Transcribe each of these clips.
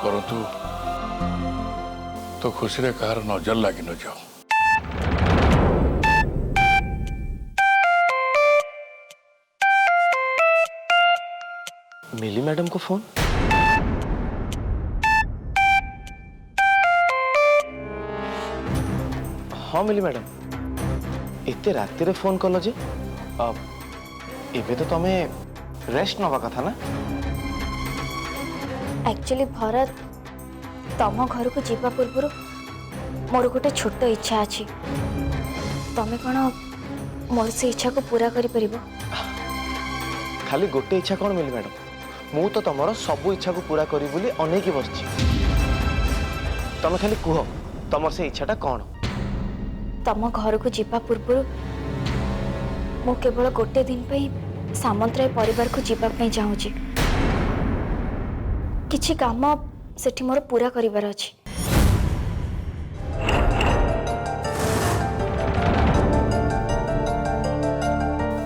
परंतु तो खुशी रे कहार नजर लगी न जाओ। मिली मैडम को फोन? हाँ मिली मैडम, एते राति रे फोन कल जे एबे तो तमे रेस्ट नवा कथा ना? एक्चुअली भरत तम घर को जीवा पूर्व मोर गोटे छोट इच्छा अच्छी तमें कौन मोर से इच्छा को पूरा करि परिबो? खाली गोटे इच्छा कौन मिली मैडम, मु तो तमर सब इच्छा को पूरा करी बोली अनेक बसची। तमे खाली कुह तमर से इच्छाटा कौन? तम घर को जीवा पूर्व मु केवल गोटे दिन पे सामंतराय परिवार को जीवा पे चाहूची। किछि काम सेठी मोर पूरा करिवार अछि।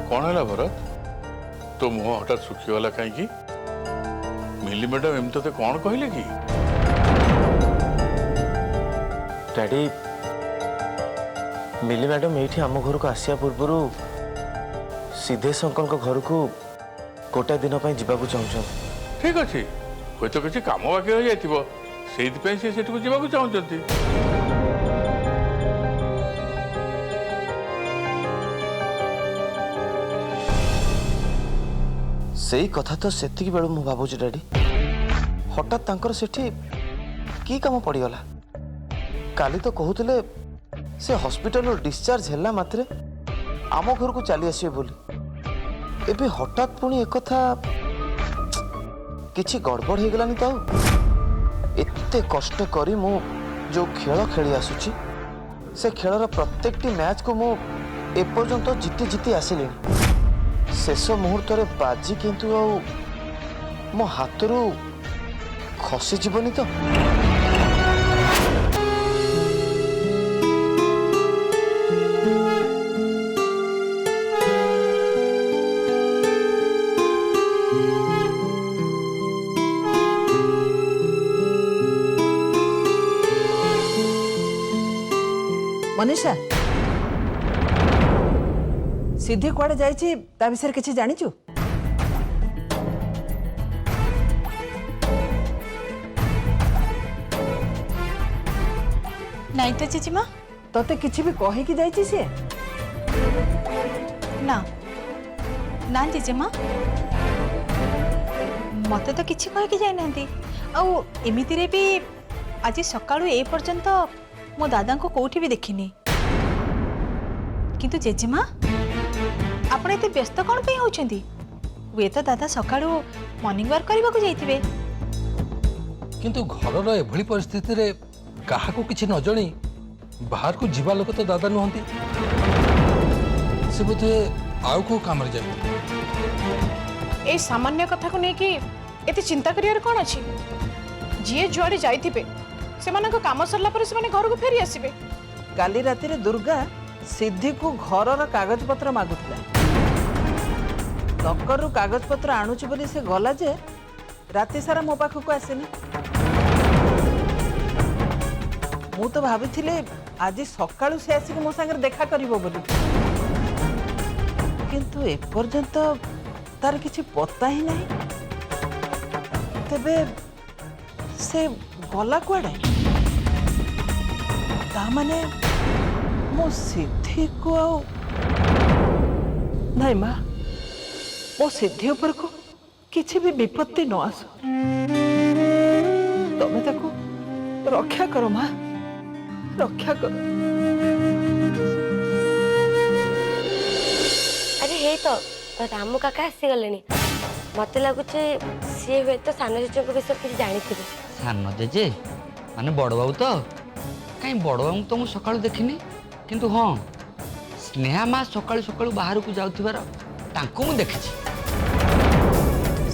कौन है भरत तो मुह हठात सुखीगला कहीं? मिली मैडम एम ते कौन कहले कि? डैडी मिली मैडम ये आम घर को आसिया पूर्व सीधे शंकर घर को गोटे दिन पर जावाक चाहूँ। ठीक अच्छे हुए तो किसी काम बाकी रही जाइए से जावाक चाहती। सही कथा तो सेतिकी बेलू मु भावुची डैडी हठात तांकर सेठी की काम पड़ीगला। काली तो कहते से हॉस्पिटल डिस्चार्ज हैला मात्रे आम घर को चली आसिए बोली एबे हठात पुणी एक कथा किछि गड़बड़ हो गलानी। तो एते कष्ट करी मु जो खेल खेली आसुची से खेलर प्रत्येकटी मैच को मु एपर्यंत जीती जीती आसिली। शेष मुहूर्त रे बाजी किंतु मो हाथरू खसी जीवनी तो। मनीषा सिद्धि कुआडे जाइछि ता विषय किछि जानिछु? नहीं तो जीजीमा तते किछि भी कहि कि जाइछि से? ना ना जीजीमा मते तो किछि कहि कि जाई नहंती। आ एमिति रे भी आज सकाळु ए पर्यंत मो दादा को कोठी भी देखिनी। किंतु जेजेमा आपण एते व्यस्त कोन पे होचंती? वे तो दादा सकाळु मॉर्निंग वॉक करबा को जाइथिबे। किंतु घरर एभली परिस्थिति रे काहा को किछि न जणी बाहर को जीवा लोक तो दादा नुहंती। से बोधे आउ को काम रे जाई। ए सामान्य कथा को नेकी एते चिंता करियार कोन अछि? जिए जुआडे जाइथिबे सेमान को काम सरला पर सेमान घर को फेरी आसीबे। काली राति रे दुर्गा सिद्धि को घरर कागज पत्र मागुतला। दक्कर रु कागज पत्र आणुची बोली से गला जे राति सारा मो पाख को आसेनी। मु तो भाबिथिले आज सकाळु से आसी मो संगे देखा करिवो बोली किंतु ए पर्यंत तार किछि पता ही नहीं। तबे से गला कुआडे? ता माने मो सिद्धि को नहीं माँ मो सिद्धि ऊपर को किसी भी विपत्ति न आस। तमें ताको रक्षा करो माँ, रक्षा करो। अरे हे तो रामू काका आसी गले मत लगुच सी हुए तो सान जेजे विषय किसी जानी थे। सान जेजे माने बड़ बाबू तो कहीं बड़ बाबू तो मुझे सकाळु देखिनी किंतु हाँ स्नेहा माँ सकाळु सकाळु बाहर को जाउथिबार तांको मु देखिछि।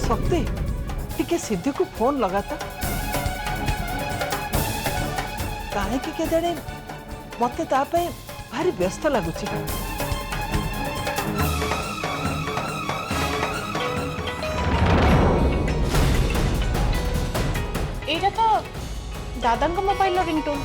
शक्ति टिके सिद्धि को फोन लगाता काहे कि के जाने मते ता पे भारी व्यस्त लागुछि। एटा तो दादा मोबाइल रिंगटोन।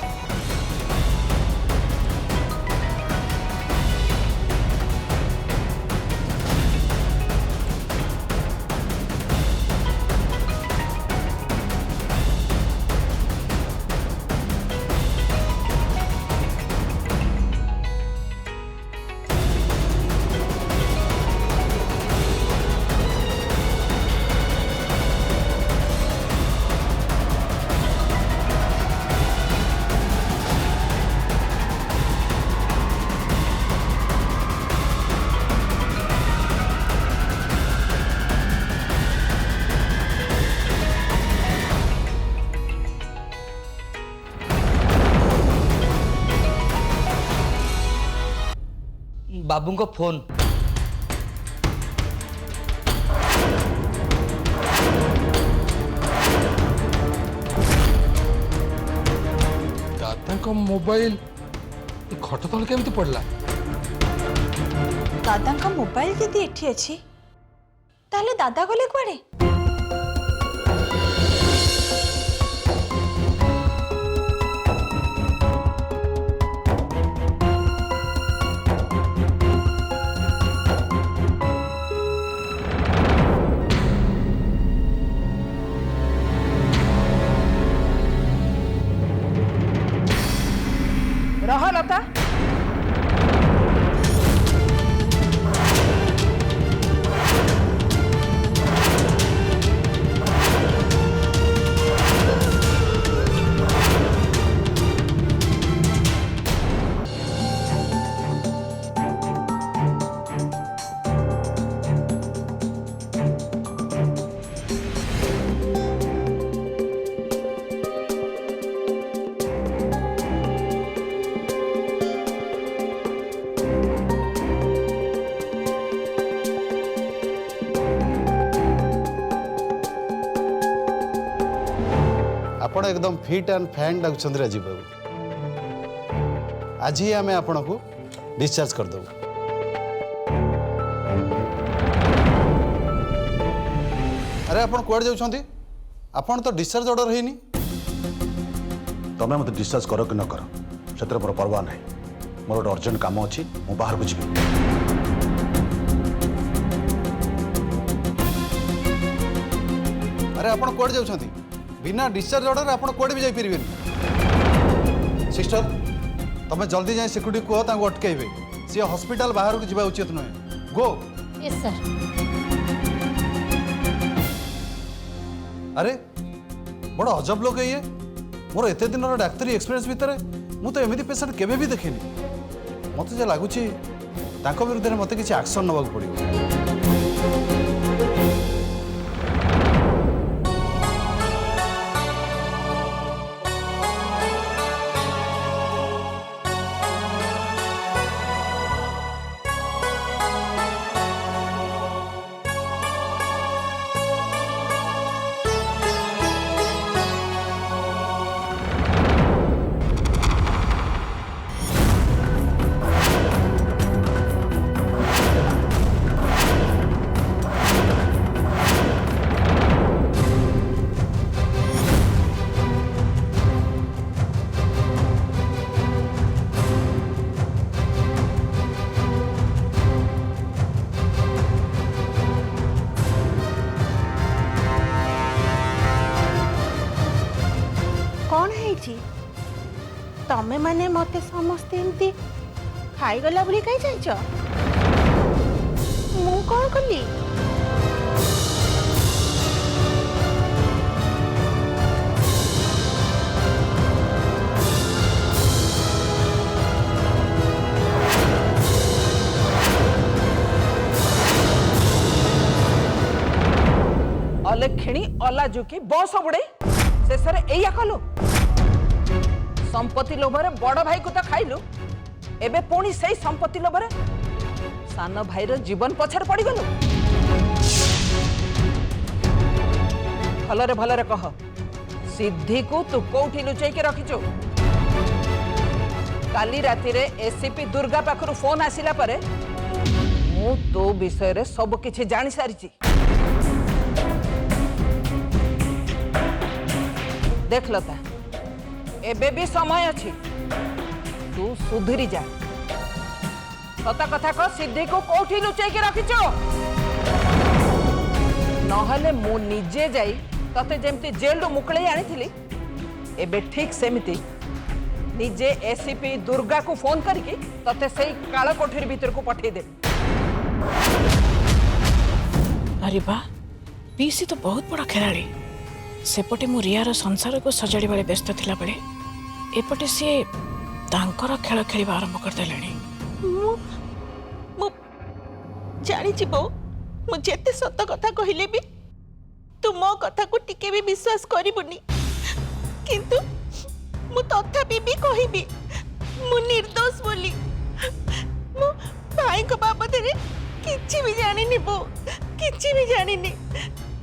बाबूंको फोन। दादा को मोबाइल खट तले केमती पड़ला? दादा का मोबाइल जदि एठी अछि ताले दादा गले कुआडे? रह लता, आपण एकदम फिट एंड फैन लगुंट राजीव बाबू। आज ही आम आपण को डिस्चार्ज कर दो। अरे आपण कुआड जाउछंती? आपण तो डिस्चार्ज ऑर्डर हेनी। तमें मत डिस्चार्ज कर कि न कर से मोर परवाह ना। मोर गोटे अर्जेंट काम अच्छी मु बाहर को जी। अरे आपण कुआड जाउछंती? बिना डिस्चार्ज ऑर्डर आपण कुआड भी जाई परिबेन। सिस्टर तमें जल्दी जाए सिक्यूरिटी कह तांको अटकाइबे। सी हॉस्पिटल बाहर को जीवा उचित नुहे। गो। Yes sir. अरे बड़ा अजब लोग ये। मोर एते दिन डाक्तरी एक्सपीरियंस भितर मु तो एमती पेशेंट केबे भी देखिनी। मत जे लगुच विरुद्ध में मत किसी एक्शन नवा पड़ो। तमें माने मते समस्ते एमती खाईगला बोली कहीं जाइछ? मु कौन कली? अलक्षिणी अलाजुकी बस बुड़े शेष एया कलु। संपत्ति लोभरे बड़ भाई को तो खाइलु, एबे पुणी से संपत्ति लोभरे सान भाईर जीवन पछर पड़ गलु। भलरे भलरे कह, सिद्धि को तू कोठी लुचै के रखिचु? काली राति रे एसीपी दुर्गा पाखरु फोन आसिला परे मु तो विषय रे सब किछि जानि सारिछि। देख लता एबे भी समय अच्छी तू सुधरी जा सत कथा कह सिद्धि को कोठी लुचै के रखिच नहले मु निजे जाई तते जेमती जेल रो मुकळे आनी एबे ठीक सेमिति निजे एसीपी दुर्गा को फोन करके तते सही काला कोठरी भीतर को पठे दे। अरे वाह पीसी तो बहुत बड़ा खिलाड़ी सेपटे मु रियार संसार को सजाड़ी बेले व्यस्त थिला बेले एपटे सी तांकर खेल खेलिबा आरंभ कर देलानी। जानी बो मु जेते सत कथा कहिले भी तू मो कथा को टिके भी विश्वास करिबुनी किंतु मु तथापि भी कहिबी मु निर्दोष बोली मु भाई को बाबत रे किछि भी जानिनी बो किछि भी जानिनी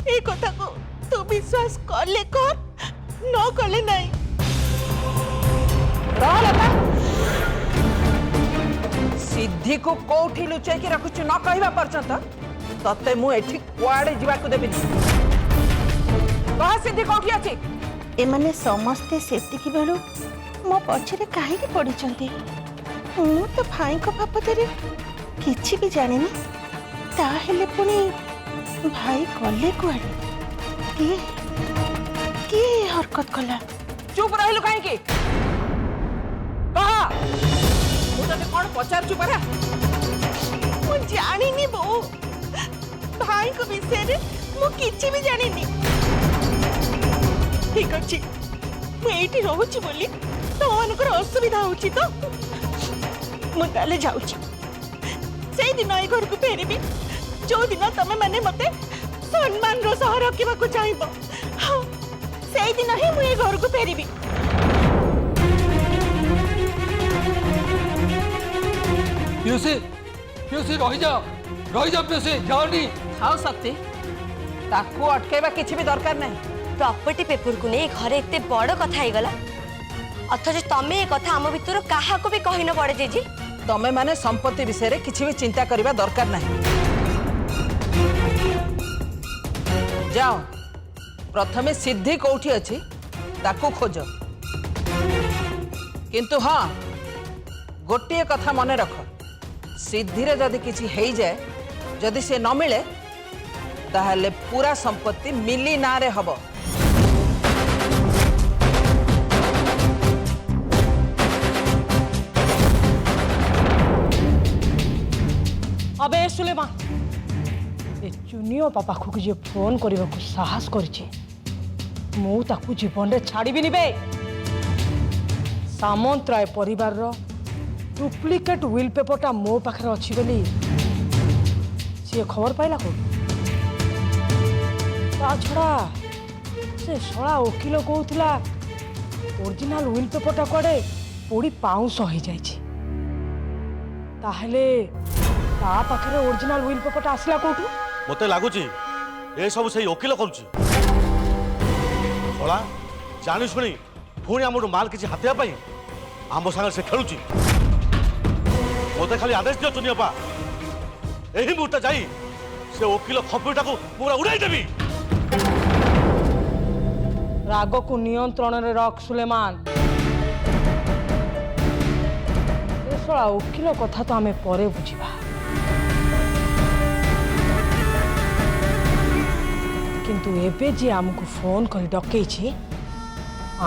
ए कथा को तू विश्वास करले कर न करले नहीं रहलता सिद्धि को कोठी लुचै के रखुछु न कहबा पर्यंत तते मु एठी कुआडे जीवा को देबिनी कह सिद्धि कोठी अछि एमाने समस्ते सेतिकी बेलू मो पछरे काहे की पड़िचंती मु तो भाई को बाबत रे किछि भी जानिनी ताहेले पुनी भाई गले कुआडे के हरकत कला चुप रहलु काहे की कह मु तते कोन पचार चुप रे मु जानिनी बो भाई को विषय रे मु किछि भी जानिनी ठीक अछि मु एठी रहउची बोली तो मानकर असुविधा होची तो मु ताले जाउची सेई दिन आई घर को फेरिबी जो दिन तमे माने मते सम्मान रो सह रखिबा को चाहिबो हां सेई दिन ही मु ए घर को फेरिबी पियूसी पियूसी रही जा पियूसी जाओनी हाउ शक्ति ताको अटकेबा किछि भी दरकार नहीं प्रॉपर्टी पेपर को नहीं घरे इतने बड़ कथा हो गला अथच तमे ये कथा आम भितर क्या भी कही न पड़े जेजी तमे माने संपत्ति विषय रे किछि भी चिंता करबा दरकार नहीं जाओ प्रथमे सिद्धि कोठी अछि ताको खोज किंतु हाँ गोटे कथा मने रख सिद्धि रे जदि किछि हेई जाए जदि से न मिले ताहले पूरा संपत्ति मिली ना रे हबो अबे सुलेमान ए चुनियो पापा को जे फोन करबा को साहस करछि मु ताकू जीवन रे छाड़ीबी निबे सामंतराय परिवार रो डुप्लिकेट विल पेपरटा मो पाखरे अछि बोली से खबर पाइला को ता छड़ा से सळा वकील कहउतला ओरिजिनल विल पेपरटा कोडे पोड़ी पाउंस हो जाई छी ताहले ता पाखरे ओरिजिनल विल पेपरटा आसला कोठू मते लागुची ए सब सही वकील करूची सोला जानी शुणी पुणी आम माल किसी हाथिया पाई आम सागर से खेलुची मते खाली आदेश दियो चुनियपा एही मुहूर्त जाई से वकील खपीटा को पूरा उड़ाई देबी राग को नियंत्रण रे रख सुलेमान एसला वकील कथा तो आमे परे बुझिबा किंतु एबे जे आमको फोन कर डकई छी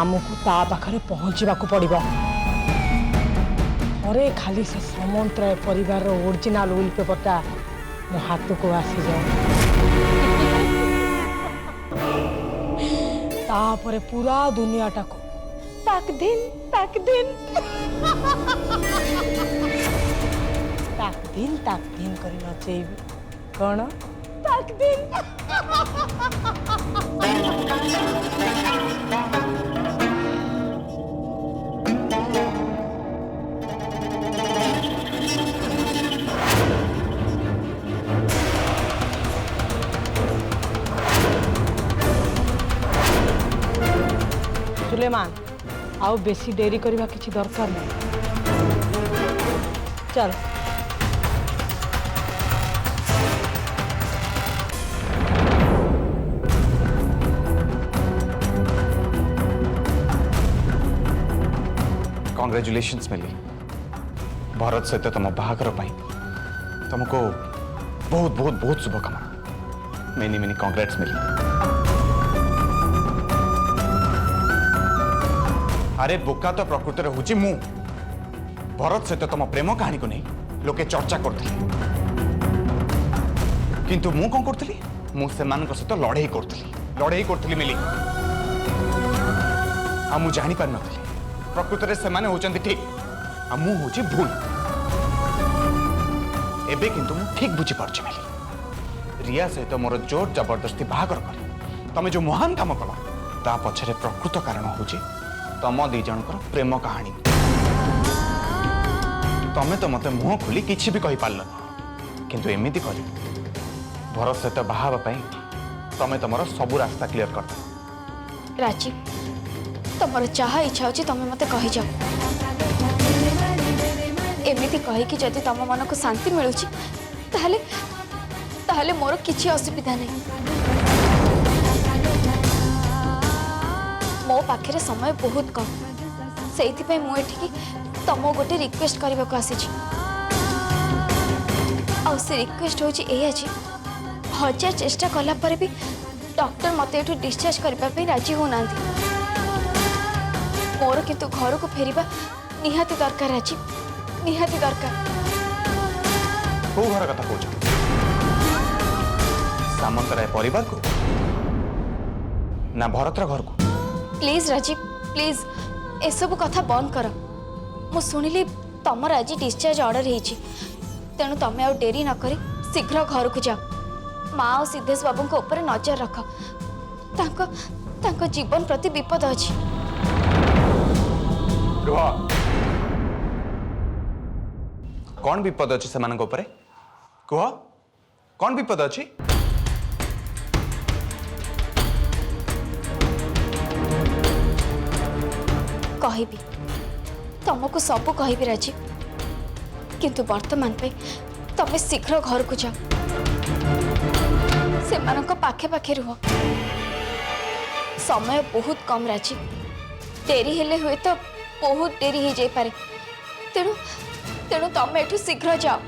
आमको ता पाखरे पहुंचबा को पड़िबो अरे खाली से सामंतराय परिवार रो ओरिजिनल विल पेपरटा मो हाथ को आसी जाए तापरे पूरा दुनियाटा को ताक दिन ताक दिन करी नचेबी कौन ताक दिन सुलेमान आउ बेसी डेरी करबा किछि दरकार नहीं चल कांग्रेचुलेशंस मिली भरत सहित तुम बाहागर तुमको बहुत बहुत बहुत शुभकामना मेनी मेनी कांग्रेट्स मिली। अरे बोका तो प्रकृति हूँ मु भरत सहित तुम प्रेम कहानी को नहीं लोके चर्चा करते किंतु मु कौन करती मु सहित लड़े करती मिली आ मु जानी पार नथली प्रकृति से माने होचंती ठीक आ मु होची भूल एबे किंतु मु ठीक बुझी पारछि मिली रिया सहित मोर जोर जबरदस्ती बाहागर करे तमे जो महान काम कल ता पछरे प्रकृत कारण होची तम दी जनकर प्रेम कहानी तमे तो मते मुंह खोली किछि भी कहि पारल किंतु एमिति करी भरत सहित बाहाबा पई तमे तमर सब रास्ता क्लियर कर राजीव तुमर जहाँ इच्छा होची तुम मते कहि जाओ एमिति कहि कि जदि तुम मन को शांति मिलुची ताहले ताहले मोर किछि असुविधा नहीं मो पाखे समय बहुत कम से मुझे तुम गोटे रिक्वेस्ट करने को आसी से रिक्वेस्ट हूँ हजार चेष्टा कला पर भी डॉक्टर मत एठू डिस्चार्ज करने राजी होना मोर किंतु घर को फेरिबा निहाती दरकार राजीव निहाती दरकार। को घर कथा कहूँ सामंतराय परिवार को ना भरतर घर को प्लीज राजीव प्लीज ए सब कथा बंद कर मु सुनिली तमर आज डिस्चार्ज ऑर्डर होईची तेणु तमे आ डेरी न करी शीघ्र घर को जाओ माँ और सिद्धेश बाबू को ऊपर नजर रख तांको जीवन प्रति विपद अछि। कौन विपद अच्छी से ऊपर कह कौन विपद अच्छी कहबी तुमको सब कहबी राजीव किंतु वर्तमान पे तमे शीघ्र घर को जाओ से पाखे पाखे रुह समय बहुत कम राजीव डेरी हेले हुए तो बहुत डेरी हो जाई पारे तेणु तेणु तमे एठू शीघ्र जाओ।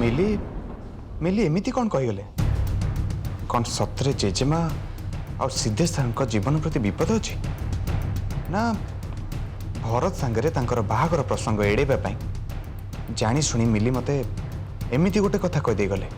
मिली मिली एमिति कौन कहीगले कौन सतरे जेजेमा और सिद्धेश सर जीवन प्रति विपद अच्छी ना भरत सांगरे तांकर बाहागर प्रसंग एड़ेबा पई जानी शुणी मिली मते एमिति गोटे कथा कह दे गले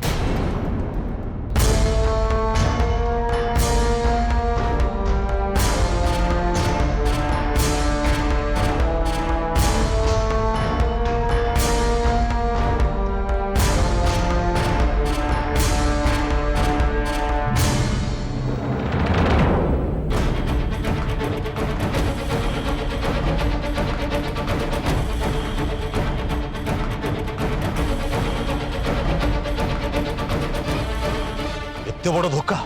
एते बड़ धोखा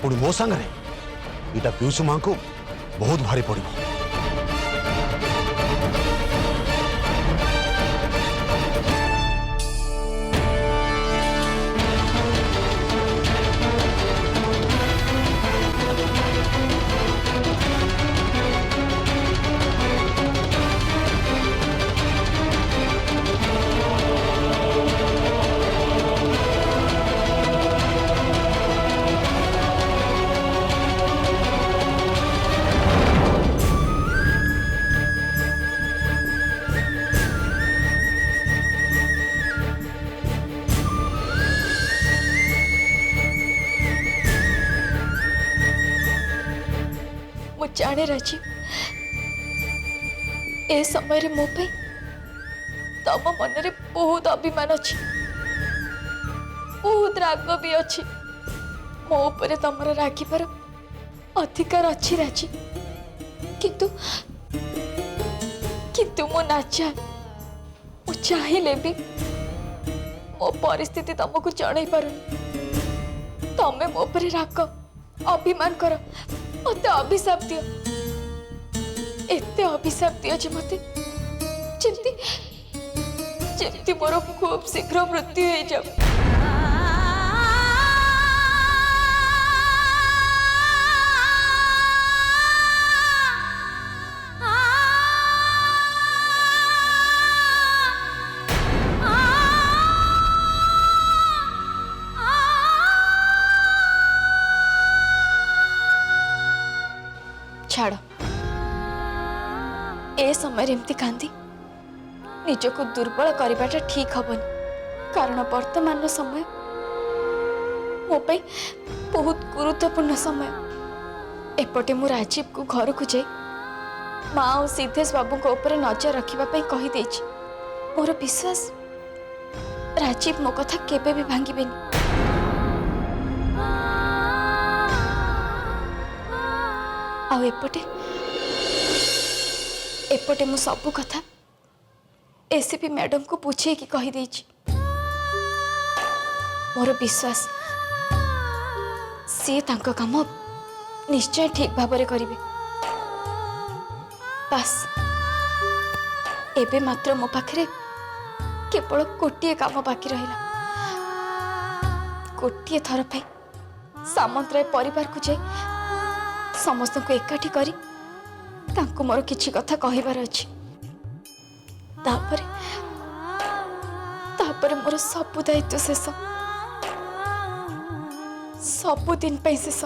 पुणी मो सांगरे इटा पीयूष मां को बहुत भारी पड़ो। जाने राजीव ए समय रे मो पे तम मन रे बहुत अभिमान अच्छी बहुत राग भी अच्छी मो ऊपर तमर राखी पर अधिकार अच्छी राजी किंतु किंतु मो नाचा मु चाहिए भी मो परिस्थिति तुमको जन पारुनी तमे मो पर राग अभिमान कर मत अभिशाप दियो एते अभिशाप दियो जे मते जेमती मोर खूब शीघ्र मृत्यु हो जाओ। छाड़ ए समय एमती कांदी निजक दुर्बल करवाटा ठीक हबनी कारण वर्तमान समय मो पे बहुत गुरुत्वपूर्ण समय एपटे मु राजीव को घर को जाई माँ और सिद्धेश बाबू को ऊपर नजर रखा कही देछि। मोर विश्वास राजीव मो कथा केबे भी भांगिबेनी। आ एपटे एपटे मु सब कथा एसीपी मैडम को पूछे कि कही देछि। मोर विश्वास सी तांको काम निश्चय ठीक भाव में करिवे। बस एबे मात्र मो पाखरे केवल गोटे काम बाकी रहिला। गोटे थर पे सामंतराय परिवार को जाई समस्त को एकाठी करी तांको मोर किछि कथा कहिबार अछि। तापरे मोर सब दायित्व शेष, सबुदिन पे शेष।